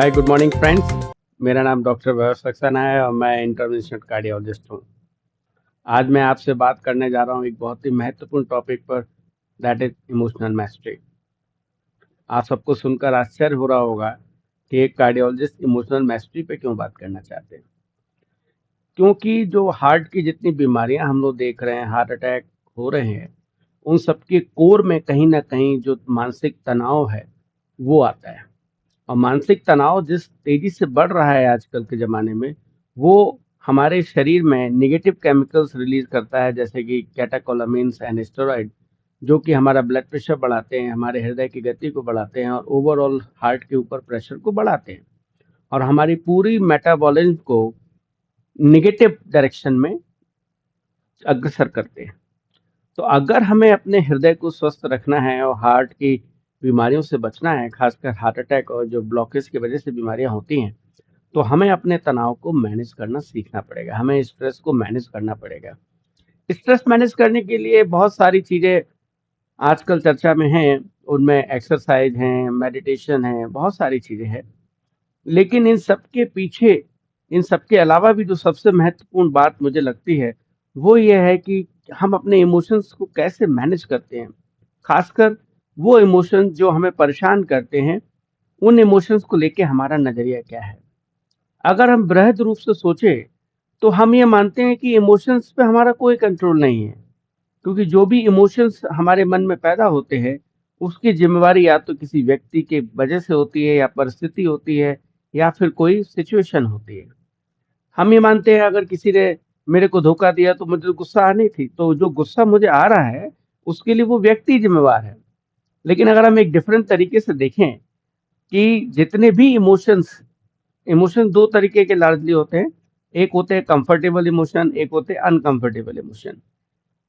Hi good morning friends. मेरा नाम doctor वैभव सक्सेना है और मैं इंटरवेंशनल कार्डियोलॉजिस्ट हूँ। आज मैं आपसे बात करने जा रहा हूँ एक बहुत ही महत्वपूर्ण टॉपिक पर, दैट इज इमोशनल मैस्टरी। आप सबको सुनकर आश्चर्य हो रहा होगा कि एक कार्डियोलॉजिस्ट इमोशनल मैस्टरी पे क्यों बात करना चाहते हैं। क्योंकि जो हार्ट की जितनी बीमारियां हम लोग देख रहे हैं, हार्ट अटैक हो रहे हैं, उन सबके कोर में कहीं ना कहीं जो मानसिक तनाव है वो आता है। और मानसिक तनाव जिस तेजी से बढ़ रहा है आजकल के ज़माने में, वो हमारे शरीर में नेगेटिव केमिकल्स रिलीज करता है, जैसे कि कैटेकोलामिन्स एंड स्टेरॉइड, जो कि हमारा ब्लड प्रेशर बढ़ाते हैं, हमारे हृदय की गति को बढ़ाते हैं और ओवरऑल हार्ट के ऊपर प्रेशर को बढ़ाते हैं और हमारी पूरी मेटाबॉलिज्म को नेगेटिव डायरेक्शन में अग्रसर करते हैं। तो अगर हमें अपने हृदय को स्वस्थ रखना है और हार्ट की बीमारियों से बचना है, खासकर हार्ट अटैक और जो ब्लॉकेज की वजह से बीमारियां होती हैं, तो हमें अपने तनाव को मैनेज करना सीखना पड़ेगा। हमें स्ट्रेस को मैनेज करना पड़ेगा। स्ट्रेस मैनेज करने के लिए बहुत सारी चीज़ें आजकल चर्चा में हैं। उनमें एक्सरसाइज हैं, मेडिटेशन है, बहुत सारी चीज़ें हैं। लेकिन इन सब के पीछे, इन सब के अलावा भी जो सबसे महत्वपूर्ण बात मुझे लगती है, वो ये है कि हम अपने इमोशंस को कैसे मैनेज करते हैं। खासकर वो इमोशंस जो हमें परेशान करते हैं, उन इमोशंस को लेके हमारा नज़रिया क्या है। अगर हम बृहद रूप से सोचें, तो हम ये मानते हैं कि इमोशंस पे हमारा कोई कंट्रोल नहीं है, क्योंकि जो भी इमोशंस हमारे मन में पैदा होते हैं, उसकी ज़िम्मेवारी या तो किसी व्यक्ति के वजह से होती है या परिस्थिति होती है या फिर कोई सिचुएशन होती है। हम ये मानते हैं अगर किसी ने मेरे को धोखा दिया तो मुझे गुस्सा आनी थी, तो जो गुस्सा मुझे आ रहा है, उसके लिए वो व्यक्ति ज़िम्मेवार है। लेकिन अगर हम एक डिफरेंट तरीके से देखें कि जितने भी इमोशंस इमोशन 2 तरीके के लार्जली होते हैं। एक होते हैं कंफर्टेबल इमोशन, एक होते हैं अनकंफर्टेबल इमोशन।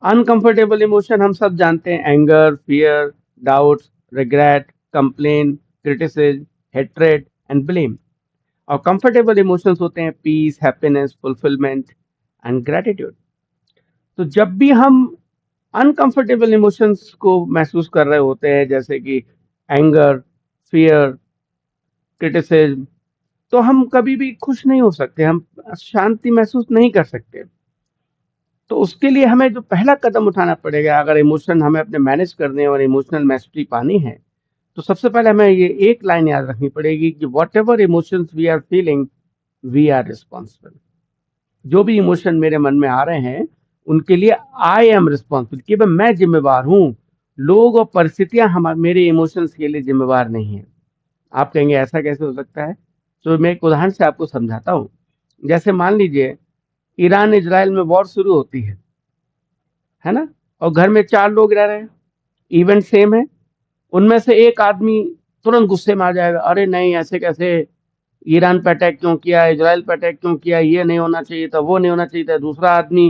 अनकंफर्टेबल इमोशन हम सब जानते हैं, anger, fear, doubts, regret, complain, criticism, hatred and blame. और कंफर्टेबल इमोशंस होते हैं peace, happiness, fulfilment and gratitude. तो जब भी हम अनकंफर्टेबल इमोशंस को महसूस कर रहे होते हैं, जैसे कि एंगर, फियर, क्रिटिसिज्म, तो हम कभी भी खुश नहीं हो सकते, हम शांति महसूस नहीं कर सकते। तो उसके लिए हमें जो पहला कदम उठाना पड़ेगा, अगर इमोशन हमें अपने मैनेज करने और इमोशनल मैस्टरी पानी है, तो सबसे पहले हमें ये एक लाइन याद रखनी पड़ेगी कि whatever emotions we are feeling, we are responsible. जो भी इमोशन मेरे मन में आ रहे हैं, उनके लिए आई एम रिस्पॉन्सिबल, केवल मैं जिम्मेवार हूँ। लोग और परिस्थितियां मेरे इमोशंस के लिए जिम्मेवार नहीं है। आप कहेंगे ऐसा कैसे हो सकता है? तो मैं एक उदाहरण से आपको समझाता हूँ। जैसे मान लीजिए ईरान इजराइल में वॉर शुरू होती है ना? और घर में 4 लोग रह रहे हैं, इवेंट सेम है। उनमें से एक आदमी तुरंत गुस्से में आ जाएगा, अरे नहीं ऐसे कैसे, ईरान पे अटैक क्यों किया, इजराइल पे अटैक क्यों किया, ये नहीं होना चाहिए था, वो नहीं होना चाहिए था। दूसरा आदमी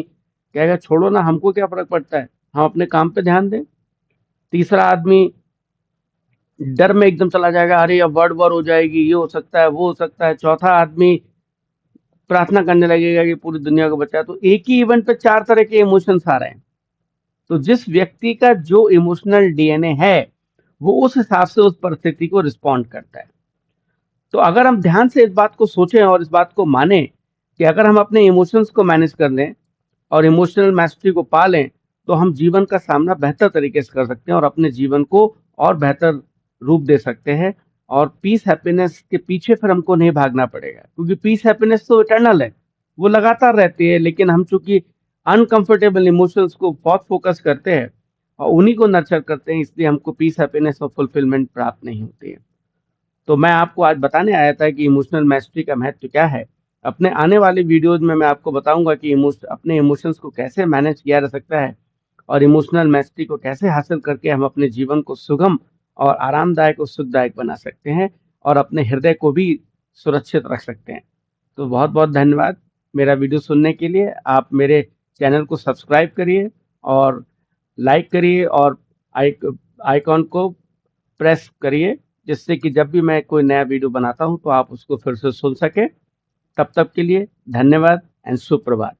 कहेगा छोड़ो ना, हमको क्या फर्क पड़ता है, हम अपने काम पे ध्यान दें। तीसरा आदमी डर में एकदम चला जाएगा, अरे अब वर्ल्ड वॉर हो जाएगी, ये हो सकता है, वो हो सकता है। चौथा आदमी प्रार्थना करने लगेगा कि पूरी दुनिया को बचाए। तो एक ही इवेंट पे 4 तरह के इमोशंस आ रहे हैं। तो जिस व्यक्ति का जो इमोशनल डीएनए है, वो उस हिसाब से उस परिस्थिति को रिस्पॉन्ड करता है। तो अगर हम ध्यान से इस बात को सोचें और इस बात को माने कि अगर हम अपने इमोशंस को मैनेज कर लें और इमोशनल मैस्टरी को पा लें, तो हम जीवन का सामना बेहतर तरीके से कर सकते हैं और अपने जीवन को और बेहतर रूप दे सकते हैं। और पीस हैप्पीनेस के पीछे फिर हमको नहीं भागना पड़ेगा, क्योंकि पीस हैप्पीनेस तो इटर्नल है, वो लगातार रहती है। लेकिन हम चूंकि अनकंफर्टेबल इमोशंस को बहुत फोकस करते हैं और उन्हीं को नर्चर करते हैं, इसलिए हमको पीस हैप्पीनेस और फुलफिलमेंट प्राप्त नहीं होती है। तो मैं आपको आज बताने आया था कि इमोशनल मैस्टरी का महत्व क्या है। अपने आने वाले वीडियोज में मैं आपको बताऊंगा कि अपने इमोशंस को कैसे मैनेज किया जा सकता है और इमोशनल मैस्टरी को कैसे हासिल करके हम अपने जीवन को सुगम और आरामदायक और सुखदायक बना सकते हैं और अपने हृदय को भी सुरक्षित रख सकते हैं। तो बहुत बहुत धन्यवाद मेरा वीडियो सुनने के लिए। आप मेरे चैनल को सब्सक्राइब करिए और लाइक करिए और आइकॉन को प्रेस करिए, जिससे कि जब भी मैं कोई नया वीडियो बनाता हूं तो आप उसको फिर से सुन सके। तब तक के लिए धन्यवाद एंड सुप्रभात।